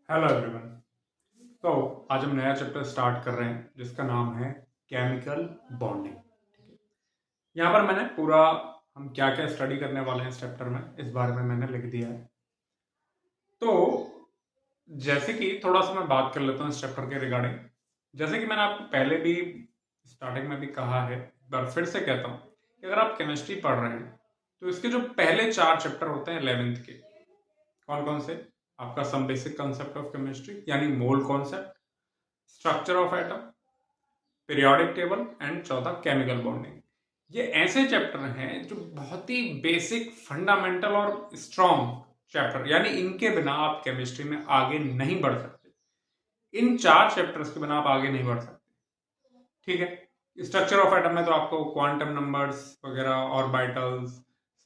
Hello everyone. तो आज हम नया चैप्टर स्टार्ट कर रहे हैं जिसका नाम है केमिकल बॉन्डिंग। यहाँ पर मैंने पूरा हम क्या क्या स्टडी करने वाले हैं इस चैप्टर में इस बारे में मैंने लिख दिया है। तो जैसे कि थोड़ा सा मैं बात कर लेता हूँ इस चैप्टर के रिगार्डिंग। जैसे कि मैंने आपको पहले भी स्टार्टिंग में भी कहा है, एक बार फिर से कहता हूँ कि अगर आप केमिस्ट्री पढ़ रहे हैं तो इसके जो पहले 4 चैप्टर होते हैं 11th के, कौन कौन से? आपका some basic concept of chemistry यानी mole concept, structure of atom, periodic table and चौथा केमिकल बॉन्डिंग। ये ऐसे चैप्टर हैं जो बहुत ही बेसिक, फंडामेंटल और स्ट्रॉन्ग चैप्टर, यानी इनके बिना आप केमिस्ट्री में आगे नहीं बढ़ सकते। इन 4 चैप्टर्स के बिना आप आगे नहीं बढ़ सकते। ठीक है। स्ट्रक्चर ऑफ एटम में तो आपको क्वांटम नंबर्स वगैरह, ऑर्बिटल्स,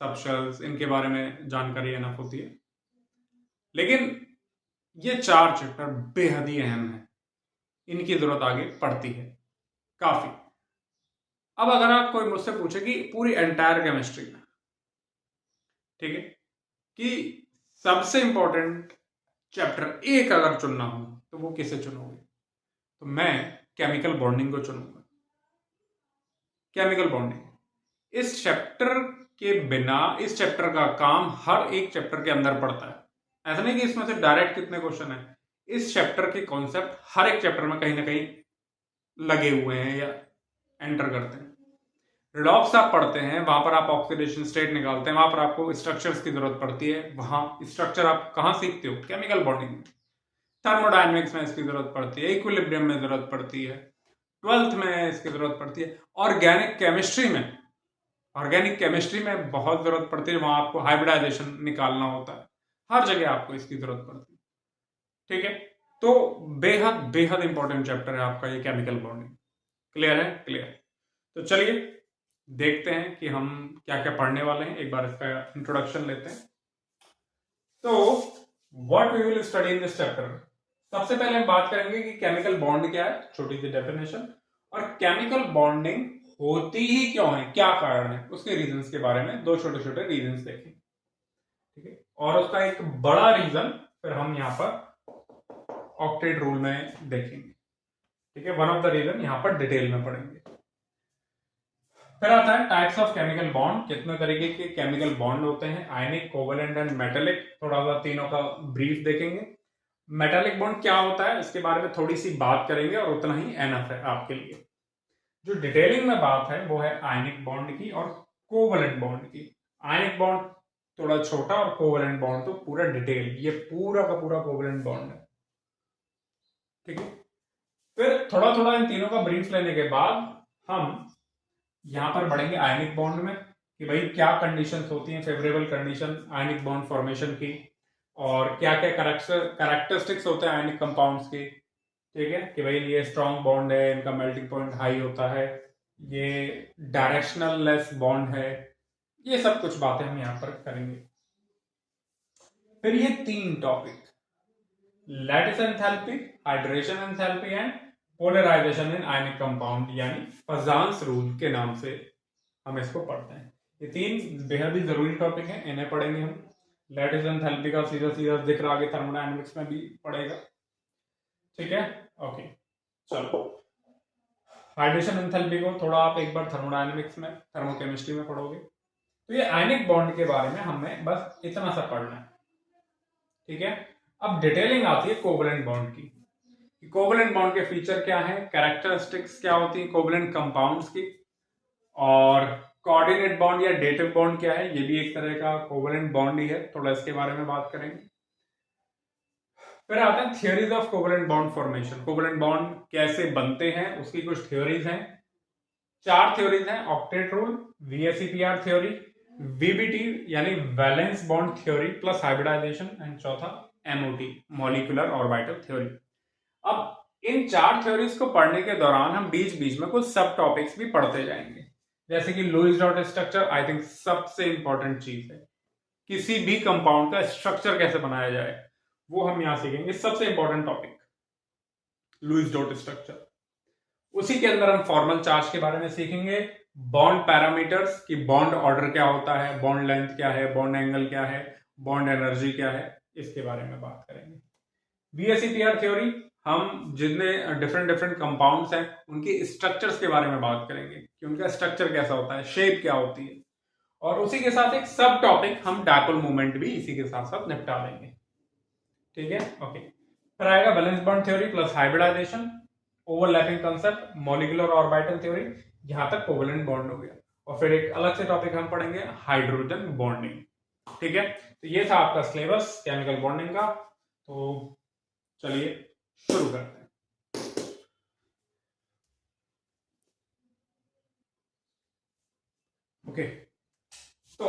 सबशेल्स, इनके बारे में जानकारी एनफ होती है। लेकिन ये 4 चैप्टर बेहद ही अहम है, इनकी जरूरत आगे पड़ती है काफी। अब अगर आप कोई मुझसे पूछे कि पूरी एंटायर केमिस्ट्री में, ठीक है, कि सबसे इंपॉर्टेंट चैप्टर एक अगर चुनना हो तो वो किसे चुनोगे? तो मैं केमिकल बॉन्डिंग को चुनूंगा। केमिकल बॉन्डिंग इस चैप्टर के बिना, इस चैप्टर का काम हर एक चैप्टर के अंदर पड़ता है। ऐसा नहीं कि इसमें से डायरेक्ट कितने क्वेश्चन है, इस चैप्टर के कॉन्सेप्ट हर एक चैप्टर में कहीं ना कहीं लगे हुए हैं या एंटर करते हैं। रिडॉक्स आप पढ़ते हैं, वहां पर आप ऑक्सीडेशन स्टेट निकालते हैं, वहां पर आपको स्ट्रक्चर्स की जरूरत पड़ती है। वहां स्ट्रक्चर आप कहां सीखते हो? केमिकल बॉन्डिंग में। थर्मोडायनेमिक्स में इसकी जरूरत पड़ती है, इक्विलिब्रियम में जरूरत पड़ती है, 12th में इसकी जरूरत पड़ती है, ऑर्गेनिक केमिस्ट्री में बहुत जरूरत पड़ती है। वहां आपको हाइब्रिडाइजेशन निकालना होता है। हर जगह आपको इसकी जरूरत पड़ती है। ठीक है। तो बेहद बेहद इंपॉर्टेंट चैप्टर है आपका ये केमिकल बॉन्डिंग। क्लियर है? क्लियर। तो चलिए देखते हैं कि हम क्या क्या पढ़ने वाले हैं। एक बार इसका इंट्रोडक्शन लेते हैं। तो what we will study in this chapter. सबसे पहले हम बात करेंगे कि केमिकल बॉन्ड क्या है, छोटी सी डेफिनेशन, और केमिकल बॉन्डिंग होती ही क्यों है, क्या कारण है, उसके रीजंस के बारे में दो छोटे छोटे रीजंस देखेंगे। ठीक है। और उसका एक बड़ा रीजन फिर हम यहाँ पर ऑक्टेट रूल में देखेंगे। ठीक है। वन ऑफ द रीजन यहाँ पर डिटेल में पढ़ेंगे। फिर आता है टाइप्स ऑफ केमिकल बॉन्ड। कितने तरीके के केमिकल बॉन्ड होते हैं? आयनिक, कोवेलेंट एंड मेटालिक। थोड़ा सा तीनों का ब्रीफ देखेंगे। मेटालिक बॉन्ड क्या होता है इसके बारे में थोड़ी सी बात करेंगे और उतना ही एनफ है आपके लिए। जो डिटेलिंग में बात है वो है आयनिक बॉन्ड की और कोवेलेंट बॉन्ड की। आयनिक बॉन्ड थोड़ा छोटा और कोवेलेंट बॉन्ड तो पूरा डिटेल, ये पूरा का पूरा कोवेलेंट बॉन्ड है। ठीक है। फिर थोड़ा थोड़ा इन तीनों का ब्रीफ लेने के बाद हम यहां पर बढ़ेंगे आयनिक बॉन्ड में कि भाई क्या कंडीशंस होती हैं, favourable condition ionic bond formation की, और क्या क्या कैरेक्टरिस्टिक्स होते हैं आयनिक कंपाउंड्स की। ठीक है। कि भाई ये स्ट्रॉन्ग बॉन्ड है, इनका मेल्टिंग पॉइंट हाई होता है, ये डायरेक्शनल लेस बॉन्ड है, ये सब कुछ बातें हम यहां पर करेंगे। फिर ये 3 topic, lattice enthalpy, hydration enthalpy and polarisation in ionic compound, यानी पजांस रूल के नाम से हम इसको पढ़ते हैं। ये 3 बेहद ही जरूरी टॉपिक हैं, इन्हें पढ़ेंगे हम। लैटिस एंथैल्पी का सीधा सीधा जिक्र आगे थर्मोडायनेमिक्स में भी पड़ेगा। ठीक है। ओके, चलो। हाइड्रेशन एंथैल्पी को थोड़ा आप एक बार थर्मोडायनेमिक्स में, थर्मोकेमिस्ट्री में पढ़ोगे। तो ये आयनिक बॉन्ड के बारे में हमें बस इतना सा पढ़ना है। ठीक है। अब डिटेलिंग आती है कोवलेंट बॉन्ड की। कोवलेंट बॉन्ड के फीचर क्या है, कैरेक्टरिस्टिक्स क्या होती है कोवलेंट कंपाउंड्स की, और कोऑर्डिनेट बॉन्ड या डेटिव बॉन्ड क्या है, ये भी एक तरह का कोवलेंट बॉन्ड ही है, थोड़ा इसके बारे में बात करेंगे। फिर आते हैं theories of covalent bond formation. Covalent bond कैसे बनते हैं उसकी कुछ थ्योरीज हैं। 4 थ्योरीज हैं, octet rule, VSEPR theory, VBT यानी valence bond theory plus hybridisation, and चौथा एमओटी, मॉलिक्यूलर ऑर्बिटल थ्योरी। अब इन 4 थ्योरीज को पढ़ने के दौरान हम बीच बीच में कुछ सब टॉपिक्स भी पढ़ते जाएंगे, जैसे कि Lewis dot structure. I think सबसे इंपॉर्टेंट चीज है, किसी भी कंपाउंड का स्ट्रक्चर कैसे बनाया जाए वो हम यहां सीखेंगे। सबसे important topic Lewis dot structure. उसी के अंदर हम फॉर्मल चार्ज के बारे में सीखेंगे, बॉन्ड पैरामीटर्स की बॉन्ड ऑर्डर क्या होता है, बॉन्ड लेंथ क्या है, बॉन्ड एंगल क्या है, बॉन्ड एनर्जी क्या है, इसके बारे में बात करेंगे। VSEPR थ्योरी हम जितने डिफरेंट डिफरेंट कंपाउंड्स हैं उनके स्ट्रक्चर्स के बारे में बात करेंगे कि उनका स्ट्रक्चर कैसा होता है, शेप क्या होती है, और उसी के साथ एक सब टॉपिक हम डायपोल मूवमेंट भी इसी के साथ साथ निपटा लेंगे। ठीक है, ओके। फिर आएगा valence bond theory plus hybridisation, overlapping concept, molecular orbital theory, यहां तक कोवेलेंट बॉन्ड हो गया। और फिर एक अलग से टॉपिक हम पढ़ेंगे हाइड्रोजन बॉन्डिंग। ठीक है, तो ये था आपका सिलेबस केमिकल बॉन्डिंग का। तो चलिए शुरू करते हैं। ओके, तो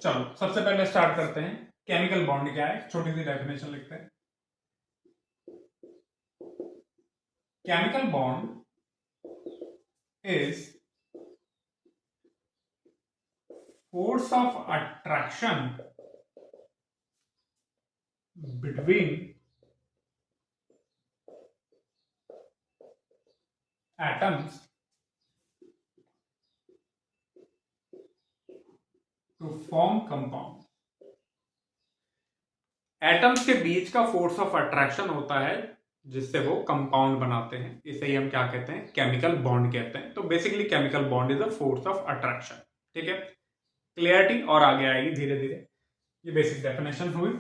चलो सबसे पहले स्टार्ट करते हैं। केमिकल बॉन्ड क्या है, छोटी सी डेफिनेशन लिखते हैं। Chemical bond is force of attraction between atoms to form compound। Atoms के बीच का फोर्स ऑफ अट्रैक्शन होता है जिससे वो कंपाउंड बनाते हैं, इसे ही हम क्या कहते हैं, केमिकल बॉन्ड कहते हैं। तो basically chemical bond is a force of attraction. ठीक है, क्लियरिटी और आगे आएगी धीरे धीरे। ये बेसिक डेफिनेशन हुई।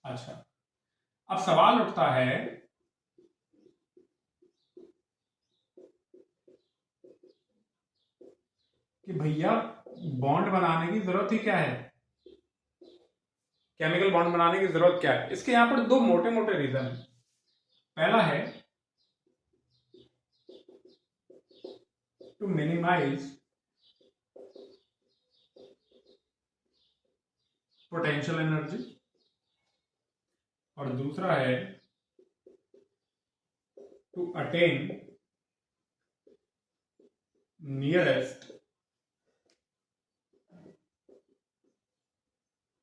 अच्छा, अब सवाल उठता है कि भैया बॉन्ड बनाने की जरूरत ही क्या है, केमिकल बॉन्ड बनाने की जरूरत क्या है। इसके यहां पर दो मोटे मोटे रीजन है। पहला है टू मिनिमाइज पोटेंशियल एनर्जी, और दूसरा है to attain nearest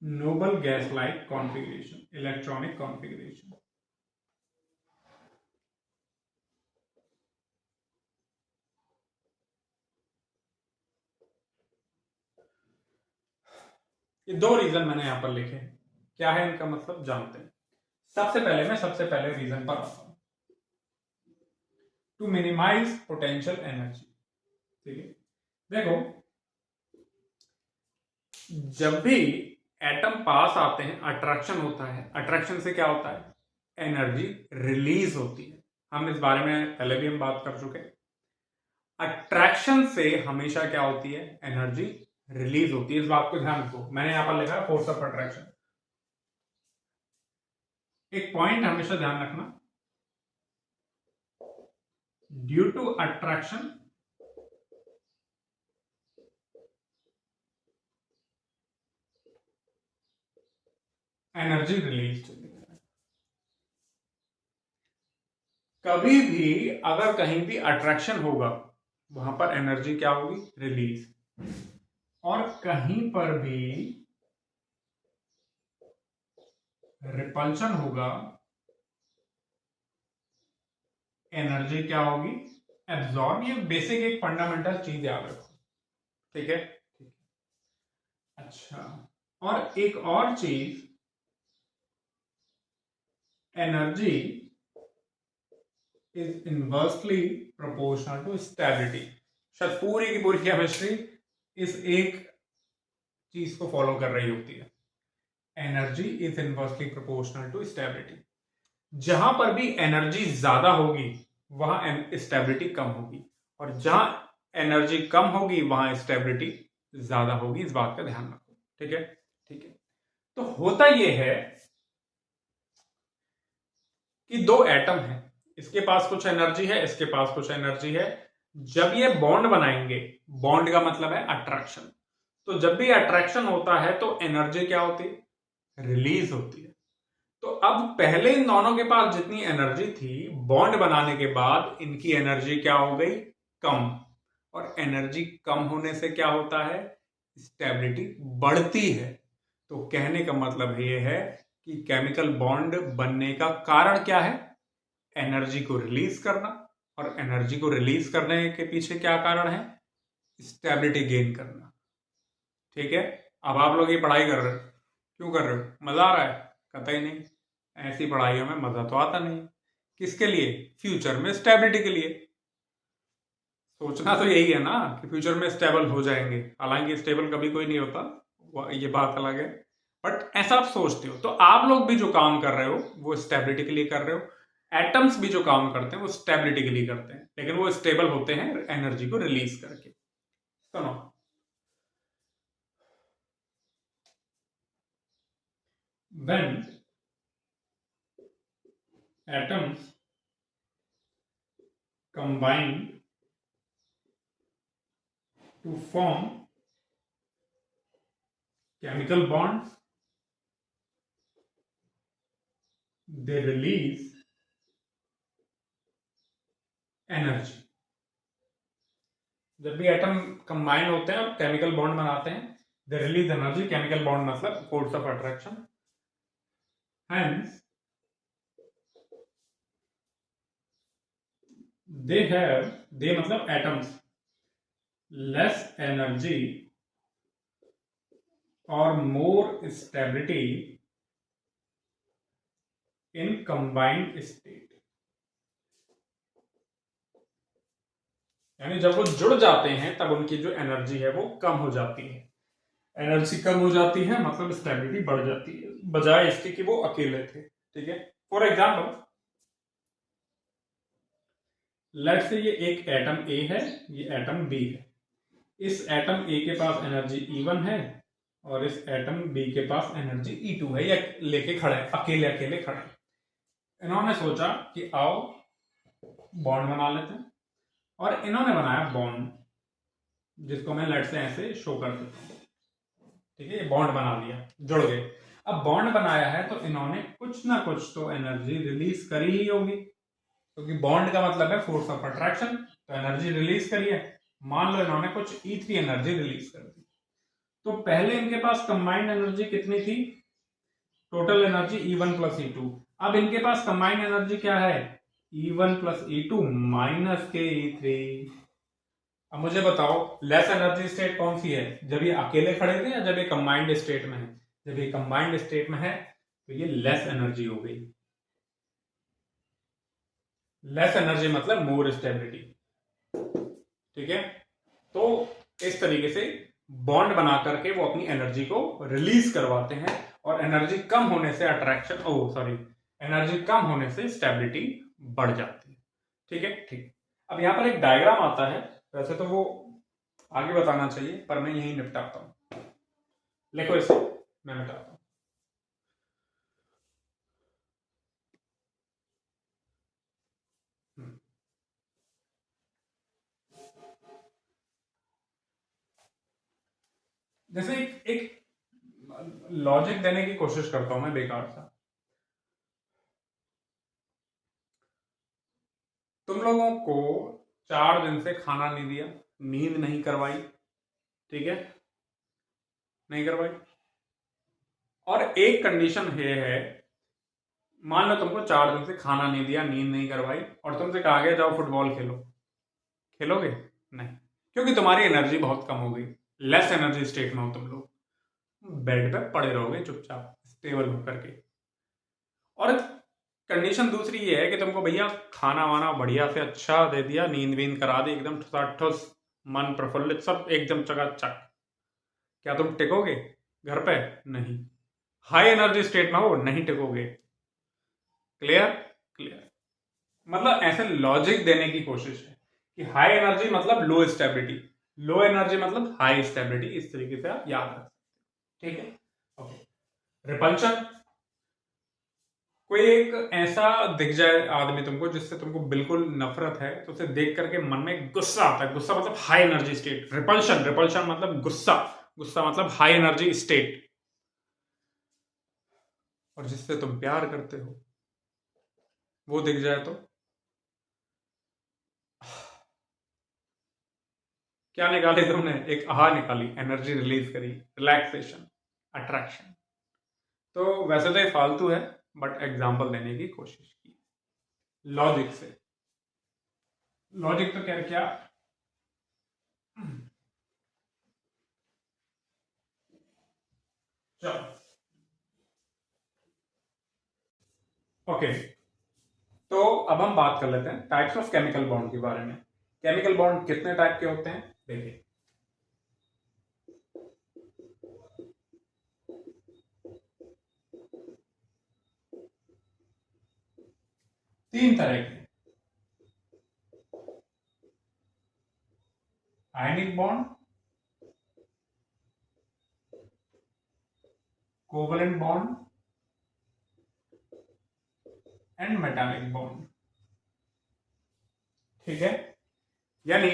noble gas like configuration, electronic configuration. ये दो रीजन मैंने यहां पर लिखे हैं। क्या है इनका मतलब जानते हैं। सबसे पहले रीजन पर आता हूं, टू मिनिमाइज पोटेंशियल एनर्जी। ठीक है, देखो जब भी एटम पास आते हैं अट्रैक्शन होता है, अट्रैक्शन से क्या होता है, एनर्जी रिलीज होती है। हम इस बारे में पहले भी हम बात कर चुके हैं। अट्रैक्शन से हमेशा क्या होती है, एनर्जी रिलीज होती है। इस बात को ध्यान रखो, मैंने यहां पर लिखा है फोर्स ऑफ अट्रैक्शन। एक पॉइंट हमेशा ध्यान रखना, due to attraction energy release होती है। कभी भी अगर कहीं भी अट्रैक्शन होगा वहां पर एनर्जी क्या होगी, रिलीज। और कहीं पर भी रिपल्शन होगा, एनर्जी क्या होगी, एब्जॉर्ब। ये बेसिक एक फंडामेंटल चीज याद रखो। ठीक है, ठीक है। अच्छा, और एक और चीज, energy is inversely proportional to stability. शायद पूरी की पूरी केमिस्ट्री इस एक चीज को फॉलो कर रही होती है, energy is inversely proportional to stability. जहां पर भी एनर्जी ज्यादा होगी वहां स्टेबिलिटी कम होगी, और जहां एनर्जी कम होगी वहां स्टेबिलिटी ज्यादा होगी। इस बात का ध्यान रखो। ठीक है, ठीक है। तो होता यह है कि दो एटम है, इसके पास कुछ एनर्जी है, इसके पास कुछ एनर्जी है। जब ये बॉन्ड बनाएंगे, बॉन्ड का मतलब है अट्रैक्शन, तो जब भी अट्रैक्शन होता है तो एनर्जी क्या होती है, रिलीज होती है। तो अब पहले इन दोनों के पास जितनी एनर्जी थी, बॉन्ड बनाने के बाद इनकी एनर्जी क्या हो गई, कम। और एनर्जी कम होने से क्या होता है, स्टेबिलिटी बढ़ती है। तो कहने का मतलब ये है कि केमिकल बॉन्ड बनने का कारण क्या है, एनर्जी को रिलीज करना। और एनर्जी को रिलीज करने के पीछे क्या कारण है, स्टेबिलिटी गेन करना। ठीक है, अब आप लोग ये पढ़ाई कर रहे हो, क्यों कर रहे हो, मजा आ रहा है, कतई नहीं। ऐसी पढ़ाइयों में मजा तो आता नहीं। किसके लिए? फ्यूचर में स्टेबिलिटी के लिए। सोचना तो यही है ना कि फ्यूचर में स्टेबल हो जाएंगे, हालांकि स्टेबल कभी कोई नहीं होता, ये बात अलग है, बट ऐसा आप सोचते हो। तो आप लोग भी जो काम कर रहे हो वो स्टेबिलिटी के लिए कर रहे हो। एटम्स भी जो काम करते हैं वो स्टेबिलिटी के लिए करते हैं, लेकिन वो स्टेबल होते हैं एनर्जी को रिलीज करके। सुनो, when atoms combine to form chemical bonds, they release energy। जब भी एटम कंबाइन होते हैं और केमिकल बॉन्ड बनाते हैं, they release energy. Chemical bond मतलब force of attraction. Hence they have, they मतलब एटम्स, लेस एनर्जी और more stability in combined state. यानी जब वो जुड़ जाते हैं तब उनकी जो एनर्जी है वो कम हो जाती है। एनर्जी कम हो जाती है मतलब स्टेबिलिटी बढ़ जाती है, बजाय इसके कि वो अकेले थे। ठीक है, फॉर एग्जाम्पल लेट से ये एक एटम ए है, ये एटम बी है। इस एटम ए के पास एनर्जी E1 है और इस एटम बी के पास एनर्जी E2 है। ये लेके खड़े हैं, अकेले अकेले खड़े हैं। इन्होंने सोचा कि आओ बॉन्ड बना लेते हैं, और इन्होंने बनाया बॉन्ड, जिसको मैं लेट से ऐसे शो कर देता हूँ। ठीक है, ये बॉन्ड बना लिया, जुड़ गए। अब बॉन्ड बनाया है तो इन्होंने कुछ ना कुछ तो एनर्जी रिलीज करी ही होगी, क्योंकि बॉन्ड का मतलब है फोर्स ऑफ अट्रैक्शन, तो एनर्जी रिलीज करी है। मान लो इन्होंने कुछ E3 एनर्जी रिलीज कर दी। तो पहले इनके पास कंबाइंड एनर्जी कितनी थी? Total energy E1 plus E2। अब इनके पास कंबाइंड एनर्जी क्या है? E1 प्लस E2 माइनस के E3। अब मुझे बताओ लेस एनर्जी स्टेट कौन सी है? जब ये अकेले खड़े थे या जब ये कंबाइंड स्टेट में है? जब ये कंबाइंड स्टेट में है तो ये लेस एनर्जी हो गई। लेस एनर्जी मतलब मोर स्टेबिलिटी। ठीक है, तो इस तरीके से बॉन्ड बना करके वो अपनी एनर्जी को रिलीज करवाते हैं, और एनर्जी कम होने से अट्रैक्शन, एनर्जी कम होने से स्टेबिलिटी बढ़ जाती है। ठीक है, ठीक। अब यहां पर एक डायग्राम आता है, वैसे तो वो आगे बताना चाहिए पर मैं यही निपटाता हूं। लिखो इसे, मैं मिटाता हूं। जैसे एक लॉजिक देने की कोशिश करता हूं मैं बेकार सा। तुम लोगों को 4 दिन से खाना नहीं दिया, नींद नहीं करवाई, ठीक है, नहीं करवाई, और एक कंडीशन ये है, मान लो तुमको 4 दिन से खाना नहीं दिया, नींद नहीं करवाई, और तुमसे कहा गया जाओ फुटबॉल खेलो, खेलोगे? नहीं, क्योंकि तुम्हारी एनर्जी बहुत कम हो गई, लेस एनर्जी स्टेट में हो तुम लोग, बेड पे पड़े रहोगे चुपचाप स्टेबल होकर के। और कंडीशन दूसरी ये है कि तुमको भैया खाना वाना बढ़िया से अच्छा दे दिया, नींद वींद करा दी, एकदम ठुस, मन प्रफुल्लित, सब एकदम चकाचक, क्या तुम टिकोगे घर पे? नहीं। हाई एनर्जी स्टेट में हो, नहीं टिकोगे। क्लियर? क्लियर। मतलब ऐसे लॉजिक देने की कोशिश है कि हाई एनर्जी मतलब लो स्टेबिलिटी, लो एनर्जी मतलब हाई स्टेबिलिटी, इस तरीके से आप याद रख सकते। ठीक है, ओके। रिपल्शन, कोई एक ऐसा दिख जाए आदमी तुमको जिससे तुमको बिल्कुल नफरत है, तो उसे देख करके मन में गुस्सा आता है। गुस्सा मतलब high energy state. Repulsion, repulsion मतलब गुस्सा, गुस्सा मतलब हाई एनर्जी स्टेट। और जिससे तुम प्यार करते हो वो दिख जाए तो क्या निकाली तुमने? एक आहा निकाली, एनर्जी रिलीज करी, रिलैक्सेशन, अट्रैक्शन। तो वैसे तो ये फालतू है, बट एग्जाम्पल देने की कोशिश की लॉजिक से। लॉजिक तो क्या क्या, चलो ओके, तो अब हम बात कर लेते हैं टाइप्स ऑफ केमिकल बॉन्ड के बारे में। केमिकल बॉन्ड कितने टाइप के होते हैं, देखिए। तीन तरह के, ionic bond, covalent bond and metallic bond. ठीक है, यानी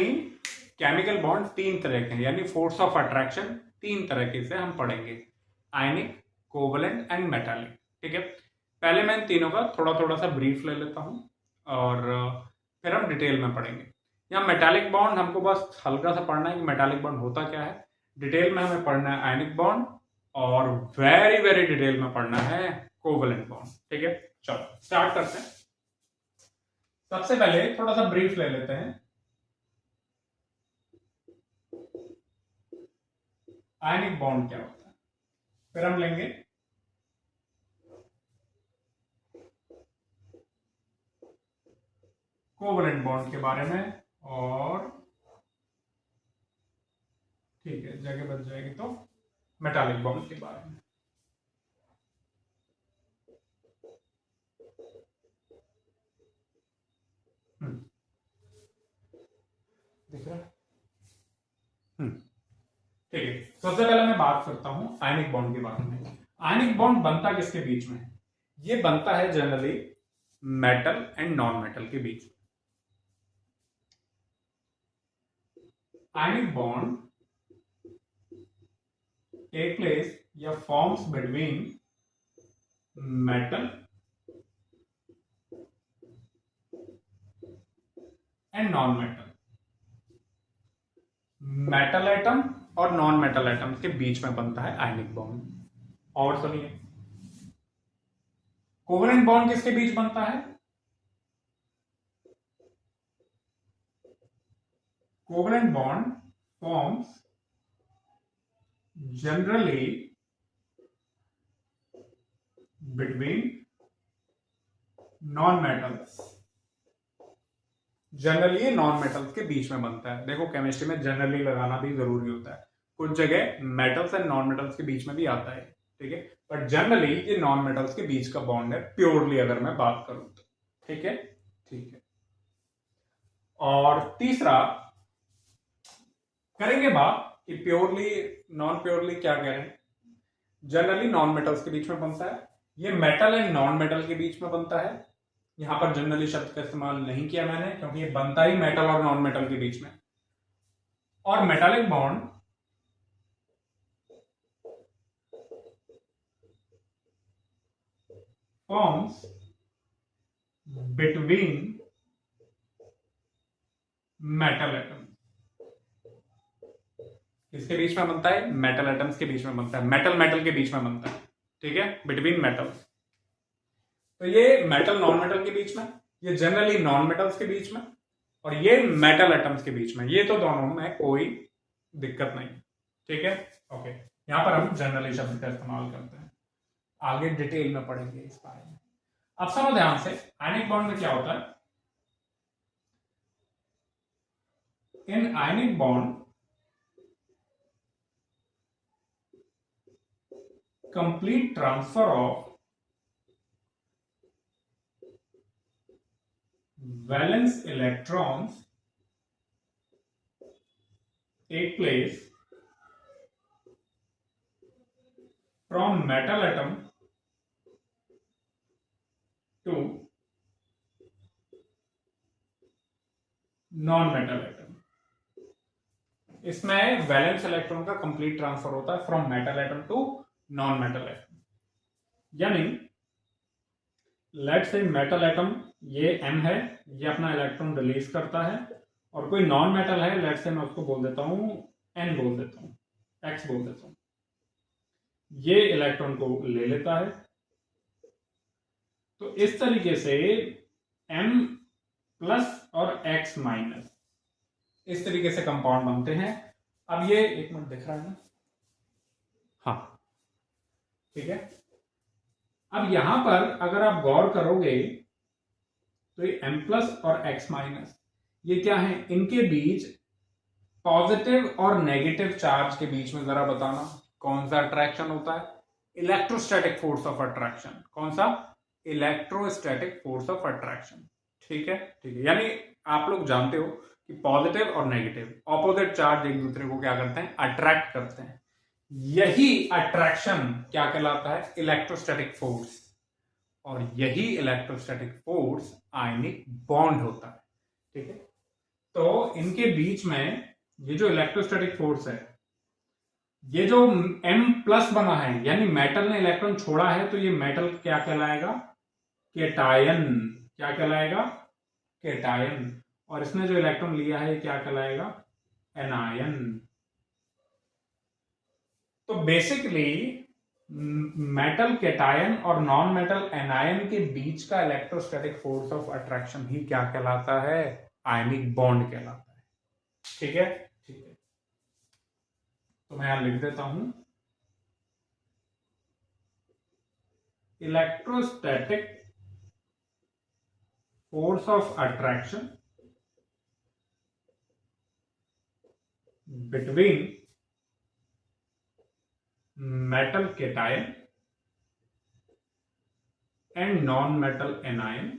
केमिकल बॉन्ड तीन तरह के हैं, यानी फोर्स ऑफ अट्रैक्शन तीन तरीके से हम पढ़ेंगे, आयनिक, कोवलेंट एंड मेटालिक। ठीक है, पहले मैं इन तीनों का थोड़ा थोड़ा सा ब्रीफ ले लेता हूं और फिर हम डिटेल में पढ़ेंगे। यहाँ मेटालिक बॉन्ड हमको बस हल्का सा पढ़ना है कि मेटालिक बॉन्ड होता क्या है। डिटेल में हमें पढ़ना है आयनिक बॉन्ड और वेरी वेरी डिटेल में पढ़ना है कोवलेंट बॉन्ड। ठीक है, चलो स्टार्ट करते हैं। सबसे पहले थोड़ा सा ब्रीफ ले लेते हैं। आयनिक बॉन्ड क्या होता है, फिर हम लेंगे कोवलेंट बॉन्ड के बारे में, और ठीक है जगह बच जाएगी तो मेटालिक बॉन्ड के बारे में। दिख रहा है? ठीक है, सबसे पहले मैं बात करता हूं आयनिक बॉन्ड के बारे में। आयनिक बॉन्ड बनता किसके बीच में है? ये बनता है generally metal and non metal के बीच। आयनिक बॉन्ड टेक प्लेस या forms between metal and non metal. Metal atom और नॉन मेटल एटम के बीच में बनता है आयनिक बॉन्ड। और सुनिए, कोवलेंट बॉन्ड किसके बीच बनता है? Covalent bond forms generally between non metals. Generally non metals के बीच में बनता है। देखो केमिस्ट्री में जनरली लगाना भी जरूरी होता है, कुछ जगह मेटल्स एंड नॉन मेटल्स के बीच में भी आता है। ठीक है, बट जनरली ये नॉन मेटल्स के बीच का बॉन्ड है, प्योरली अगर मैं बात करूं तो। ठीक है, ठीक है। और तीसरा करेंगे बात कि प्योरली नॉन प्योरली क्या कह रहे हैं। जनरली नॉन मेटल्स के बीच में बनता है, ये मेटल एंड नॉन मेटल के बीच में बनता है। यहां पर जनरली शब्द का इस्तेमाल नहीं किया मैंने क्योंकि ये बनता ही मेटल और नॉन मेटल के बीच में। और metallic bond forms between metal atom. किसके बीच में बनता है? मेटल एटम्स के बीच में बनता है, मेटल मेटल के बीच में बनता है। ठीक है, बिटवीन मेटल्स। तो ये मेटल नॉन मेटल के बीच में, ये जनरली नॉन मेटल्स के बीच में, और ये मेटल एटम्स के बीच में। ये तो दोनों में कोई दिक्कत नहीं। ठीक है, ओके। यहां पर हम जनरली शब्द का इस्तेमाल करते हैं, आगे डिटेल में पढ़ेंगे इस बारे में। अब सुनो ध्यान से, आयनिक बॉन्ड में क्या होता है। In ionic bond complete transfer of valence electrons take place from metal atom to non metal atom। इसमें वैलेंस इलेक्ट्रॉन का कंप्लीट ट्रांसफर होता है from metal atom to non metal atom. यानी लेट्स से मेटल एटम ये M है, ये अपना electron release करता है, और कोई नॉन मेटल है, लेट्स से मैं उसको बोल देता हूं N बोल देता हूं, X बोल देता हूं, ये इलेक्ट्रॉन को ले लेता है। तो इस तरीके से M प्लस और X माइनस, इस तरीके से कंपाउंड बनते हैं। अब ये एक मिनट दिख रहा है ना? हाँ, ठीक है। अब यहां पर अगर आप गौर करोगे तो ये M प्लस और X माइनस ये क्या है, इनके बीच पॉजिटिव और नेगेटिव चार्ज के बीच में जरा बताना कौन सा अट्रैक्शन होता है, इलेक्ट्रोस्टैटिक फोर्स ऑफ अट्रैक्शन। कौन सा, इलेक्ट्रोस्टैटिक फोर्स ऑफ अट्रैक्शन। ठीक है, ठीक है। यानी आप लोग जानते हो कि पॉजिटिव और नेगेटिव ऑपोजिट चार्ज एक दूसरे को क्या करते हैं, अट्रैक्ट करते हैं। यही अट्रैक्शन क्या कहलाता है, इलेक्ट्रोस्टैटिक फोर्स। और यही इलेक्ट्रोस्टैटिक फोर्स आयनिक बॉन्ड होता है। ठीक है, तो इनके बीच में ये जो इलेक्ट्रोस्टैटिक फोर्स है, ये जो M प्लस बना है यानी मेटल ने इलेक्ट्रॉन छोड़ा है, तो ये मेटल क्या कहलाएगा, केटायन। क्या कहलाएगा, केटायन। और इसने जो इलेक्ट्रॉन लिया है ये क्या कहलाएगा, एनायन। तो बेसिकली मेटल केटायन और नॉन मेटल एनायन के बीच का इलेक्ट्रोस्टैटिक फोर्स ऑफ अट्रैक्शन ही क्या कहलाता है, आयनिक बॉन्ड कहलाता है। ठीक है, ठीक है। तो मैं यहां लिख देता हूं, electrostatic force of attraction between metal cation and non-metal anion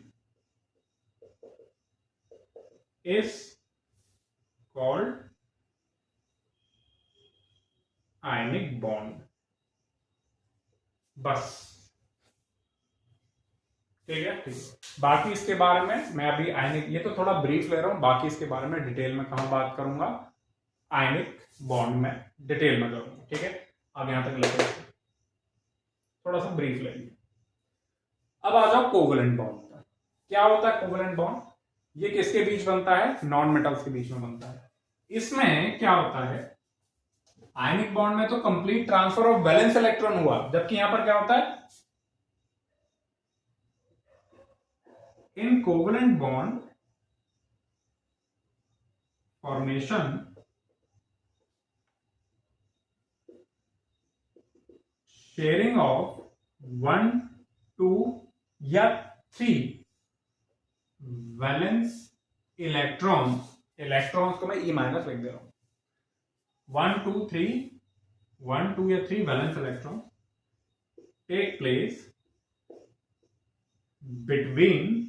is called ionic bond। बस ठीक है, ठीक है। बाकी इसके बारे में मैं अभी आयनिक, ये तो थोड़ा ब्रीफ ले रहा हूं, बाकी इसके बारे में डिटेल में कहां बात करूंगा, आयनिक बॉन्ड में डिटेल में करूंगा। ठीक है, अब यहां तक लेकर थोड़ा सा ब्रीफ ले लिया। अब आ जाओ कोवलेंट बॉन्ड पर। क्या होता है कोवलेंट बॉन्ड, ये किसके बीच बनता है, नॉन मेटल्स के बीच में बनता है। इसमें क्या होता है, आयनिक बॉन्ड में तो complete transfer of valence electron हुआ, जबकि यहां पर क्या होता है, in covalent bond formation sharing of 1, 2 या 3 वैलेंस इलेक्ट्रॉन्स, इलेक्ट्रॉन्स को मैं E माइनस लिख दे रहा हूं, 1, 2, 3, 1, 2 या 3 valence electron take place between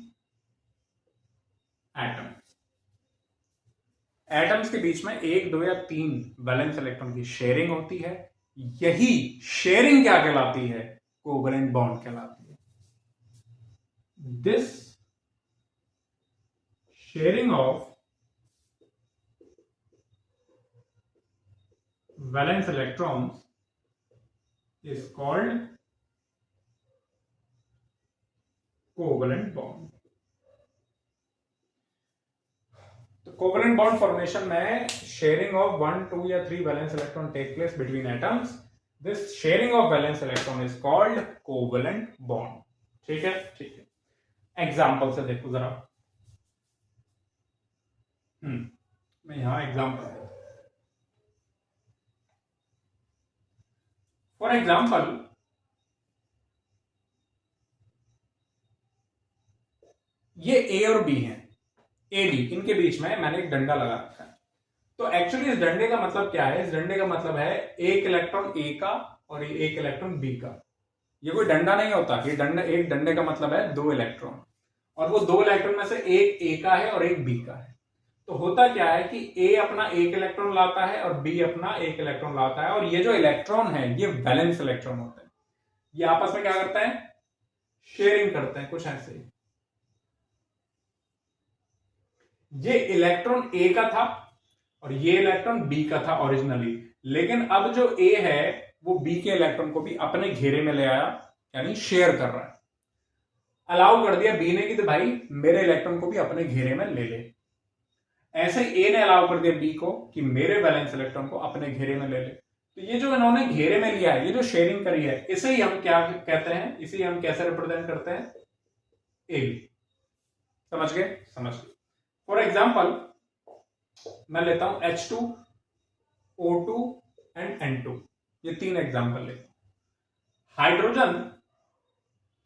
atoms. Atoms के बीच में 1, 2 या 3 वैलेंस इलेक्ट्रॉन की शेयरिंग होती है। यही शेयरिंग क्या कहलाती है, कोवलेंट बॉन्ड कहलाती है। This sharing of valence electrons is called covalent bond. तो कोवलेंट बॉन्ड फॉर्मेशन में शेयरिंग ऑफ 1, 2 या 3 valence electron take place between atoms. This sharing of valence electron is called covalent bond. ठीक है, ठीक है। Example से देखो जरा, मैं यहां एग्जाम्पल, फॉर एग्जाम्पल ये ए और बी हैं, ए बी, इनके बीच में मैंने एक डंडा लगा रखा है। तो एक्चुअली इस डंडे का मतलब क्या है, इस डंडे का मतलब है एक इलेक्ट्रॉन ए का और एक इलेक्ट्रॉन बी का। ये कोई डंडा नहीं होता, ये डंडा, एक डंडे का मतलब है 2 इलेक्ट्रॉन, और वो 2 इलेक्ट्रॉन में से एक ए का है और एक बी का है। तो होता क्या है कि ए अपना एक इलेक्ट्रॉन लाता है और बी अपना एक इलेक्ट्रॉन लाता है, और ये जो इलेक्ट्रॉन है ये वैलेंस इलेक्ट्रॉन होते हैं। ये आपस में क्या करते हैं, शेयरिंग करते हैं, कुछ ऐसे ही। ये इलेक्ट्रॉन ए का था और ये इलेक्ट्रॉन बी का था ओरिजिनली, लेकिन अब जो ए है वो बी के इलेक्ट्रॉन को भी अपने घेरे में ले आया, यानी शेयर कर रहा है। अलाउ कर दिया बी ने कि तो भाई मेरे इलेक्ट्रॉन को भी अपने घेरे में ले ले। ऐसे ही ए ने अलाउ कर दिया बी को कि मेरे वैलेंस इलेक्ट्रॉन को अपने घेरे में ले ले। तो ये जो इन्होंने घेरे में लिया है, ये जो शेयरिंग करी है, इसे ही हम क्या कहते हैं, इसे हम कैसे रिप्रेजेंट करते हैं, ए बी। समझ गए, समझ गए। फॉर एग्जाम्पल मैं लेता हूं H2, O2 एंड N2, ये 3 एग्जाम्पल लेता हूं। हाइड्रोजन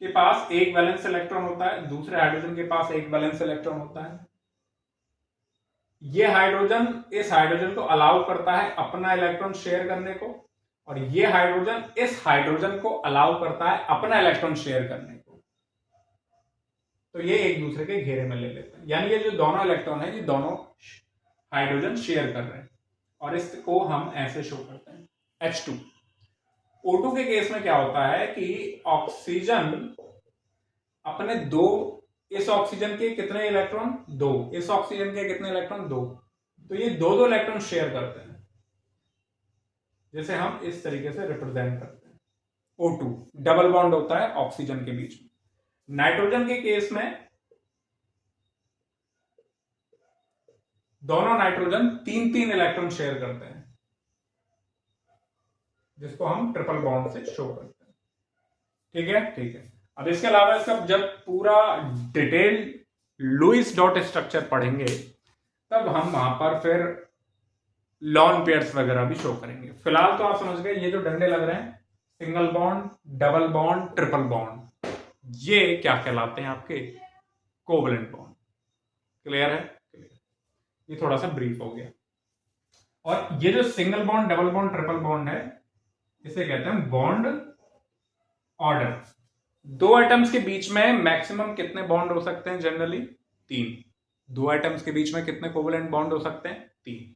के पास एक वैलेंस इलेक्ट्रॉन होता है, दूसरे हाइड्रोजन के पास एक वैलेंस इलेक्ट्रॉन होता है। ये हाइड्रोजन इस हाइड्रोजन को अलाउ करता है अपना इलेक्ट्रॉन शेयर करने को, और ये हाइड्रोजन इस हाइड्रोजन को अलाउ करता है अपना इलेक्ट्रॉन शेयर करने को। तो ये एक दूसरे के घेरे में ले लेते हैं, यानी ये जो दोनों इलेक्ट्रॉन है ये दोनों हाइड्रोजन शेयर कर रहे हैं, और इसको हम ऐसे शो करते हैं H2। O2 के केस में क्या होता है कि ऑक्सीजन अपने दो, इस ऑक्सीजन के कितने इलेक्ट्रॉन, दो, इस ऑक्सीजन के कितने इलेक्ट्रॉन, दो, तो ये दो दो इलेक्ट्रॉन शेयर करते हैं, जैसे हम इस तरीके से रिप्रेजेंट करते हैं। O2 डबल बॉन्ड होता है ऑक्सीजन के बीच में। नाइट्रोजन के केस में दोनों नाइट्रोजन तीन तीन इलेक्ट्रॉन शेयर करते हैं, जिसको हम ट्रिपल बॉन्ड से शो करते हैं। ठीक है, ठीक है। अब इसके अलावा इसका जब पूरा डिटेल लुईस डॉट स्ट्रक्चर पढ़ेंगे तब हम वहां पर फिर लॉन पेयर्स वगैरह भी शो करेंगे। फिलहाल तो आप समझ गए ये जो डंडे लग रहे हैं, single bond, double bond, triple bond, ये क्या कहलाते हैं आपके कोवलेंट बॉन्ड। क्लियर है? ये थोड़ा सा ब्रीफ हो गया। और ये जो single bond, double bond, triple bond है, इसे कहते हैं बॉन्ड ऑर्डर। दो एटम्स के बीच में मैक्सिमम कितने बॉन्ड हो सकते हैं? जनरली 3। दो एटम्स के बीच में कितने कोवलेंट बॉन्ड हो सकते हैं? 3।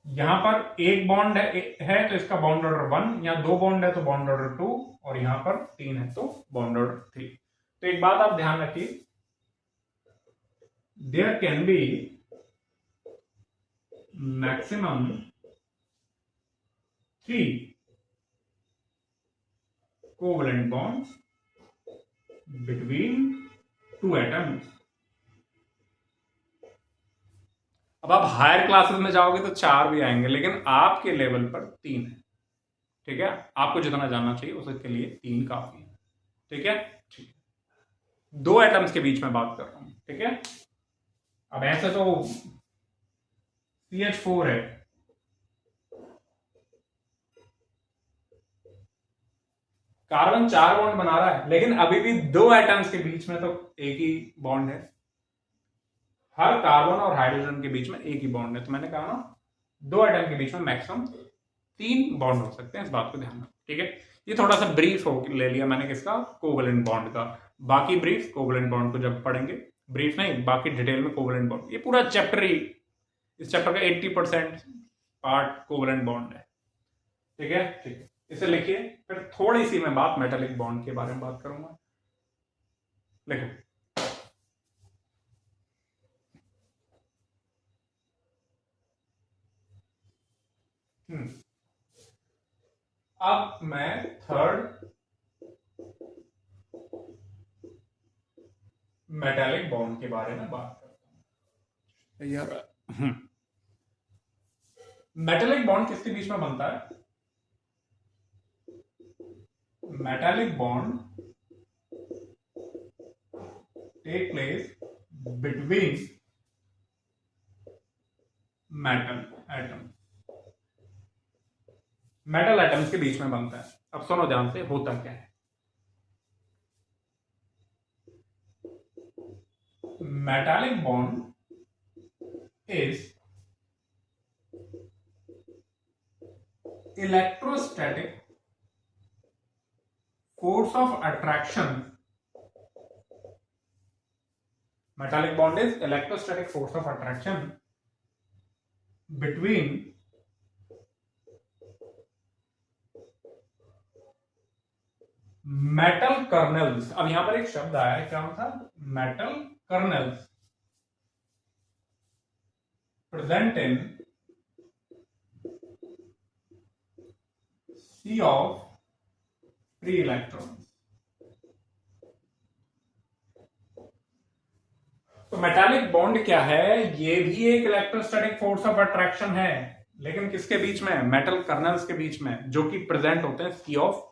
यहां पर एक बॉन्ड है तो इसका बॉन्ड ऑर्डर 1, यहां दो बॉन्ड है तो बॉन्ड ऑर्डर 2, और यहां पर 3 है तो बॉन्ड ऑर्डर 3। तो एक बात आप ध्यान रखिए, there can be maximum 3 covalent bonds between two atoms। अब आप हायर क्लासेस में जाओगे तो 4 भी आएंगे, लेकिन आपके लेवल पर 3 है। ठीक है, आपको जितना जानना चाहिए उसके लिए 3 काफी है। ठीक है, ठीक है। 2 एटम्स के बीच में बात कर रहा हूं। ठीक है, अब ऐसे तो CH4 है, कार्बन 4 बॉन्ड बना रहा है, लेकिन अभी भी 2 एटम्स के बीच में तो एक ही बॉन्ड है। हर कार्बन और हाइड्रोजन के बीच में एक ही बॉन्ड है, तो मैंने कहा ना 2 एटम के बीच में मैक्सिमम 3 बॉन्ड हो सकते हैं। इस बात को ध्यान रखो। ठीक है, ये थोड़ा सा ब्रीफ हो ले लिया मैंने किसका, कोवलेंट बॉन्ड का। बाकी ब्रीफ कोवलेंट बॉन्ड को जब पढ़ेंगे, ब्रीफ नहीं बाकी डिटेल में कोवलेंट बॉन्ड, ये पूरा चैप्टर ही, इस चैप्टर का 80% पार्ट कोवलेंट बॉन्ड है। ठीक है, ठीक है, इसे लिखिए। फिर थोड़ी सी मैं बात मेटालिक बॉन्ड के बारे में बात करूंगा। लिखो, अब मैं थर्ड मेटालिक बॉन्ड के बारे में बात करता हूं यार। मेटालिक बॉन्ड किसके बीच में बनता है? Metallic bond take place between metal atom. Metal atoms के बीच में बनता है। अब सुनो ध्यान से, होता क्या है। Metallic bond is electrostatic force of attraction। metallic bond is electrostatic force of attraction between metal kernels। अब यहां पर एक शब्द आया है, क्या था? metal kernels present in sea of free electrons. तो मेटालिक बॉन्ड क्या है? ये भी एक इलेक्ट्रोस्टैटिक फोर्स ऑफ अट्रैक्शन है, लेकिन किसके बीच में? मेटल कर्नल्स के बीच में, जो कि प्रेजेंट होते हैं सी ऑफ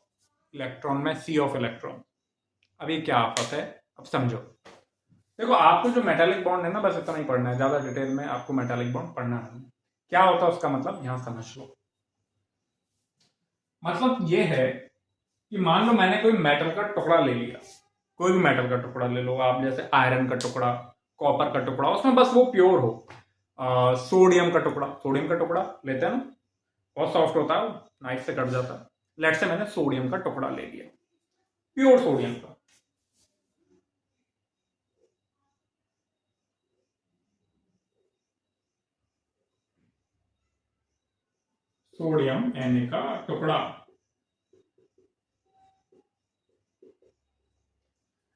इलेक्ट्रॉन में, सी ऑफ इलेक्ट्रॉन। अब ये क्या आपस है? अब समझो, देखो आपको जो मेटालिक बॉन्ड है ना, बस इतना ही पढ़ना है, ज्यादा डिटेल में आपको मेटालिक बॉन्ड पढ़ना नहीं। क्या होता है उसका मतलब, यहां समझ लो। मतलब ये है कि मान लो मैंने कोई मेटल का टुकड़ा ले लिया, कोई भी मेटल का टुकड़ा ले लो आप, जैसे आयरन का टुकड़ा, कॉपर का टुकड़ा, उसमें बस वो प्योर हो। सोडियम का टुकड़ा, सोडियम का टुकड़ा लेते हैं ना, बहुत सॉफ्ट होता है, नाइफ से कट जाता है। लेट से मैंने सोडियम का टुकड़ा ले लिया, प्योर सोडियम का। सोडियम Na का टुकड़ा।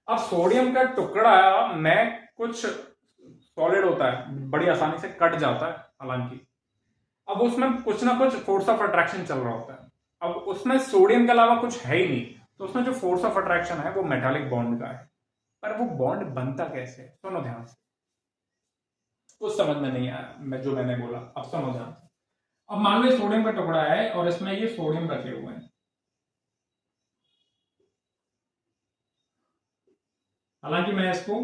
अब सोडियम का टुकड़ा में कुछ सॉलिड होता है, बड़ी आसानी से कट जाता है हालांकि। अब उसमें कुछ ना कुछ फोर्स ऑफ अट्रैक्शन चल रहा होता है। अब उसमें सोडियम के अलावा कुछ है ही नहीं, तो उसमें जो फोर्स ऑफ अट्रैक्शन है वो मेटालिक बॉन्ड का है। पर वो बॉन्ड बनता कैसे, सुनो ध्यान से, कुछ समझ में नहीं आया मैं जो मैंने बोला, अब समझ ध्यान से। अब मान लो सोडियम का टुकड़ा है और इसमें ये सोडियम रखे हुए हैं, हालांकि मैं इसको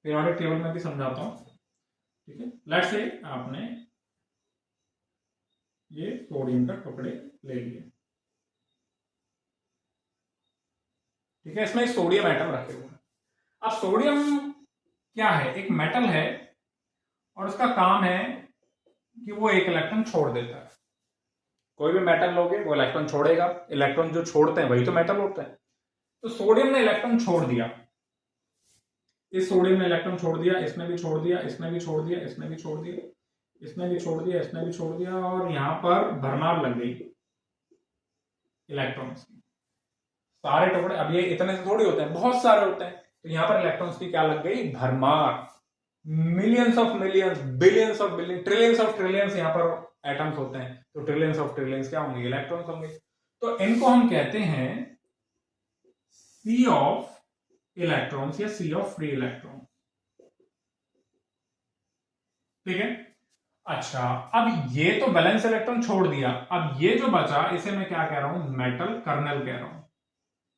पीरियोडिक टेबल में भी समझाता हूं, ठीक है। लेट्स से आपने ये सोडियम का टुकड़े ले लिए, ठीक है, इसमें सोडियम एटम रखे हुए हैं। अब सोडियम क्या है, एक मेटल है और उसका काम है कि वो एक इलेक्ट्रॉन छोड़ देता है। कोई भी मेटल लोगे वो इलेक्ट्रॉन छोड़ेगा, इलेक्ट्रॉन जो छोड़ते हैं वही तो मेटल होते हैं। तो सोडियम ने इलेक्ट्रॉन छोड़ दिया, इस सोडियम ने इलेक्ट्रॉन छोड़ दिया, इसने भी छोड़ दिया, इसने भी छोड़ दिया, इसने भी छोड़ दिया, इसने भी छोड़ दिया, इसने भी छोड़ दिया, और यहां पर भरमार लग गई इलेक्ट्रॉन्स की। सारे टुकड़े, अब ये इतने से थोड़ी होते हैं, बहुत सारे होते हैं, तो यहां पर इलेक्ट्रॉन्स की क्या लग गई, भरमार। Millions of millions, billions of billions, trillions of trillions यहां पर एटम्स होते हैं, तो ट्रिलियंस ऑफ ट्रिलियंस क्या होंगे, इलेक्ट्रॉन्स होंगे। तो इनको हम कहते हैं सी ऑफ इलेक्ट्रॉन्स या सी ऑफ फ्री इलेक्ट्रॉन, ठीक है। अच्छा, अब ये तो बैलेंस इलेक्ट्रॉन छोड़ दिया, अब ये जो बचा इसे मैं क्या कह रहा हूं, मेटल कर्नल कह रहा हूं।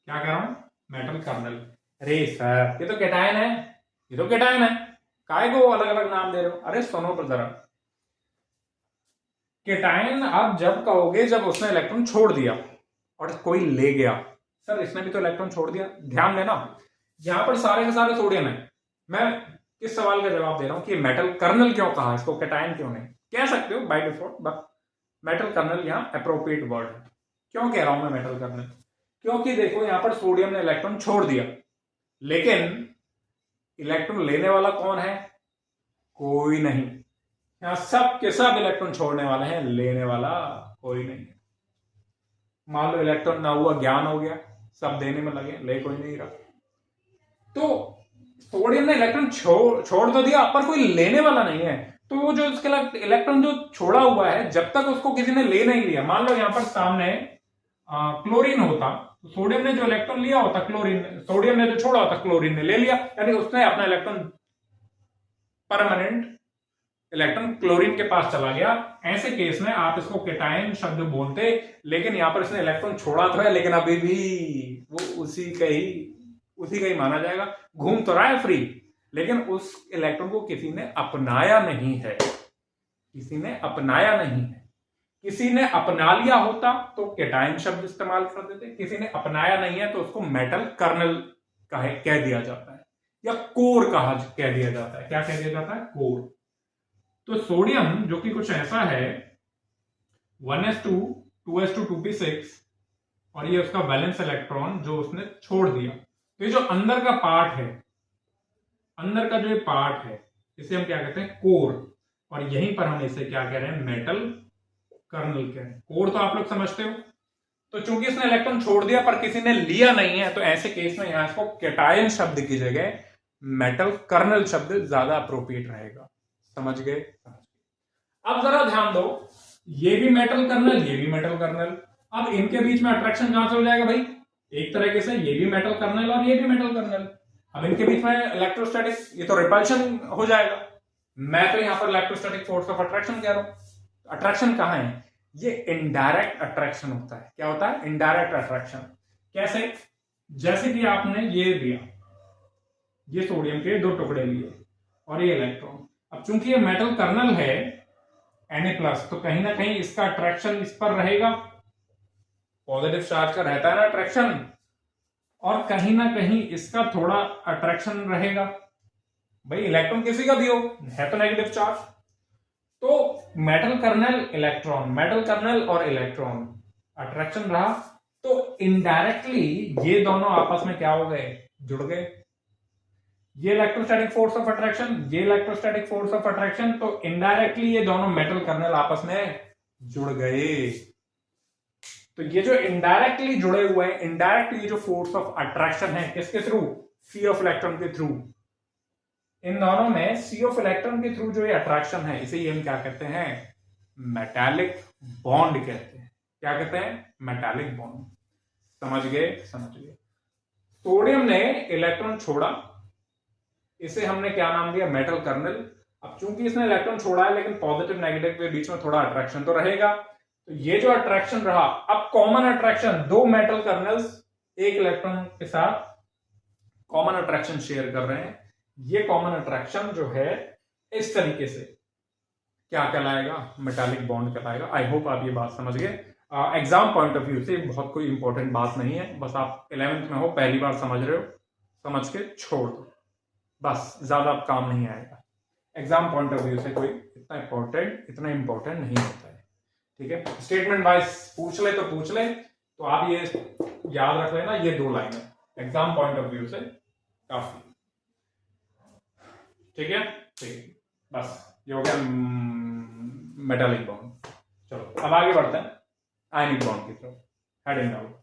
क्या कह रहा हूं, मेटल कर्नल। अरे सर ये तो कैटायन है, ये तो कैटायन है, काय को अलग अलग नाम दे रहे हो। अरे सुनो तो जरा, कैटायन आप जब कहोगे जब उसने इलेक्ट्रॉन छोड़ दिया और कोई ले गया। सर इसने भी तो इलेक्ट्रॉन छोड़ दिया, ध्यान देना, यहां पर सारे के सारे सोडियम है। मैं किस सवाल का जवाब दे रहा हूं कि मेटल कर्नल क्यों कहा, इसको कैटायन क्यों नहीं कह सकते हो by default, but metal kernel यहां अप्रोप्रिएट वर्ड है। क्यों कह रहा हूं मैं मेटल कर्नल, क्योंकि देखो यहां पर सोडियम ने इलेक्ट्रॉन छोड़ दिया, लेकिन इलेक्ट्रॉन लेने वाला कौन है, कोई नहीं। यहां सब के सब इलेक्ट्रॉन छोड़ने वाले हैं, लेने वाला कोई नहीं है। मान लो इलेक्ट्रॉन ना हुआ, ज्ञान हो गया, सब देने में लगे, ले कोई नहीं रहा। तो सोडियम ने इलेक्ट्रॉन छोड़ तो दिया, पर कोई लेने वाला नहीं है। तो वो जो इसके इलेक्ट्रॉन जो छोड़ा हुआ है, जब तक उसको किसी ने ले नहीं लिया, मान लो यहां पर सामने क्लोरीन होता, तो सोडियम ने जो इलेक्ट्रॉन लिया होता क्लोरीन, सोडियम ने जो छोड़ा होता क्लोरीन ने ले लिया, यानी उसने अपना इलेक्ट्रॉन, परमानेंट इलेक्ट्रॉन क्लोरीन के पास चला गया। ऐसे केस में आप इसको कैटायन शब्द बोलते, लेकिन यहां पर इसने इलेक्ट्रॉन छोड़ा तो है, लेकिन अभी भी वो उसी का ही माना जाएगा। घूम तो रहा है फ्री, लेकिन उस इलेक्ट्रॉन को किसी ने अपनाया नहीं है, किसी ने अपनाया नहीं है। किसी ने अपना लिया होता तो कैटायन शब्द इस्तेमाल कर देते, किसी ने अपनाया नहीं है तो उसको मेटल कर्नल कह दिया जाता है, या कोर कह दिया जाता है। क्या कह दिया जाता है, कोर। तो सोडियम जो कि कुछ ऐसा है 1s2 2s2 2p6, और ये उसका वैलेंस इलेक्ट्रॉन जो उसने छोड़ दिया। तो ये जो अंदर का पार्ट है, अंदर का जो ये पार्ट है, इसे हम क्या कहते हैं, कोर, और यहीं पर हम इसे क्या कह रहे हैं, मेटल कर्नल कह रहे हैं। कोर तो आप लोग समझते हो। तो चूंकि इसने इलेक्ट्रॉन छोड़ दिया पर किसी ने लिया नहीं है, तो ऐसे केस में यहां इसको कैटायन शब्द की जगह मेटल कर्नल शब्द ज्यादा अप्रोप्रिएट रहेगा। समझ गए। अब जरा ध्यान दो, ये भी मेटल कर्नल, ये भी मेटल कर्नल। अब इनके बीच में अट्रैक्शन कहां से हो जाएगा भाई, एक तरीके से ये भी मेटल कर्नल और ये भी मेटल कर्नल। अब इनके बीच में इलेक्ट्रोस्टैटिक, ये तो रिपल्शन हो जाएगा। मैं तो यहां पर इलेक्ट्रोस्टैटिक फोर्स ऑफ अट्रैक्शन कह रहा हूं। अट्रैक्शन कहां है, ये इनडायरेक्ट अट्रैक्शन होता है। क्या होता है, इनडायरेक्ट अट्रैक्शन। कैसे, जैसे कि आपने ये दिया, ये सोडियम के 2 टुकड़े लिए और ये इलेक्ट्रॉन। अब चूंकि ये मेटल कर्नल है Na+, तो कहीं ना कहीं इसका अट्रैक्शन इस पर रहेगा, पॉजिटिव चार्ज का रहता है ना अट्रैक्शन, और कहीं ना कहीं इसका थोड़ा अट्रैक्शन रहेगा। भाई इलेक्ट्रॉन किसी का भी हो, है तो नेगेटिव चार्ज, तो metal kernel electron, metal kernel और इलेक्ट्रॉन अट्रैक्शन रहा, तो इनडायरेक्टली ये दोनों आपस में क्या हो गए, जुड़ गए। ये इलेक्ट्रोस्टैटिक फोर्स ऑफ अट्रैक्शन, ये इलेक्ट्रोस्टैटिक फोर्स ऑफ अट्रैक्शन, तो इनडायरेक्टली ये दोनों मेटल कर्नल आपस में जुड़ गए। तो ये जो इनडायरेक्टली जुड़े हुए हैं, इनडायरेक्ट ये जो फोर्स ऑफ अट्रैक्शन है किसके थ्रू, सी ऑफ इलेक्ट्रॉन के थ्रू, इन दोनों में सी ऑफ इलेक्ट्रॉन के थ्रू जो ये अट्रैक्शन है, इसे हम क्या कहते हैं, मेटालिक बॉन्ड कहते हैं। क्या कहते हैं, मेटालिक बॉन्ड। समझ गए, समझ गए। सोडियम ने इलेक्ट्रॉन छोड़ा, इसे हमने क्या नाम दिया, मेटल कर्नल। अब चूंकि इसने इलेक्ट्रॉन छोड़ा है, लेकिन पॉजिटिव नेगेटिव के बीच में थोड़ा अट्रैक्शन तो रहेगा, तो ये जो अट्रैक्शन रहा, अब कॉमन अट्रैक्शन, दो मेटल कर्नल्स एक इलेक्ट्रॉन के साथ कॉमन अट्रैक्शन शेयर कर रहे हैं, ये कॉमन अट्रैक्शन जो है इस तरीके से क्या कहलाएगा, मेटालिक बॉन्ड कहलाएगा। आई होप आप ये बात समझ गए। एग्जाम पॉइंट ऑफ व्यू से बहुत कोई इंपॉर्टेंट बात नहीं है, बस आप 11th में हो, पहली बार समझ रहे हो, समझ के छोड़ दो, बस ज्यादा काम नहीं आएगा। एग्जाम पॉइंट ऑफ व्यू से कोई इतना इंपॉर्टेंट नहीं होता है, ठीक है। स्टेटमेंट वाइज पूछ ले तो पूछ ले, तो आप ये याद रख लेना, ये दो लाइन है एग्जाम पॉइंट ऑफ व्यू से काफी, ठीक है, ठीक, बस ये हो गया मेटालिक बॉन्ड। चलो अब आगे बढ़ते हैं आयनिक बॉन्ड की तरफ, हेडिंग डाउन।